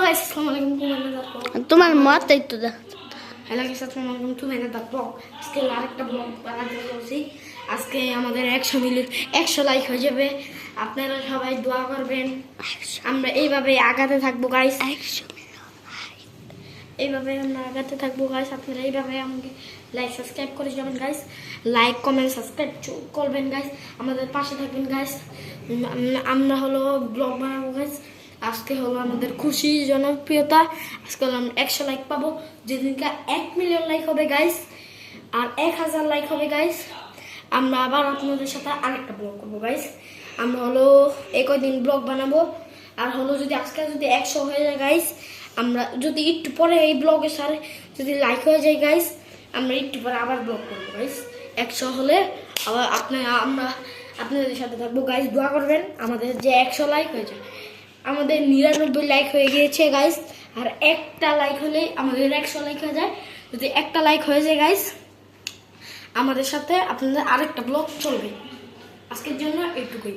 Guys আসসালামু আলাইকুম তোমার মতই তো দেখ। হ্যালো গাইস আসসালামু আলাইকুম টু মেনা ব্লগ আজকে আরেকটা ব্লগ বানাতে চলছি। আজকে আমাদের 100 লাইক হয়ে যাবে। আপনারা সবাই দোয়া করবেন, আমরা এইভাবে আগাতে থাকবো গাইস। 100 এইভাবে আমরা আগাতে থাকবো গাইস। আপনারা এইভাবে আমাকে লাইক সাবস্ক্রাইব করে যাবেন গাইস। লাইক কমেন্ট সাবস্ক্রাইব করবেন গাইস, আমাদের পাশে থাকবেন গাইস। আমরা হলো ব্লগ বানাবো গাইস। আজকে হলো আমাদের খুশি জনপ্রিয়তা, আজকে হলো আমরা 100 লাইক পাবো। যেদিনকে 1 মিলিয়ন লাইক হবে গাইস আর 1000 লাইক হবে গাইস, আমরা আবার আপনাদের সাথে আরেকটা ব্লগ করবো গাইস। আমরা হলো কয়দিন ব্লগ বানাবো আর হলো যদি আজকে যদি 100 হয়ে যায় গাইস, আমরা যদি একটু পরে এই ব্লগের সাথে যদি লাইক হয়ে যায় গাইস, আমরা একটু পরে আবার ব্লগ করবো গাইস। 100 হলে আবার আমরা আপনাদের সাথে থাকবো গাইস। দোয়া করবেন আমাদের যে 100 লাইক হয়ে যায়। আমাদের 99 লাইক হয়ে গিয়েছে গাইস, আর একটা লাইক হলে আমাদের 100 লাইক হয়ে যায়। যদি একটা লাইক হয়ে যায় গাইস, আমাদের সাথে আপনাদের আরেকটা ব্লগ চলবে। আজকের জন্য এইটুকুই।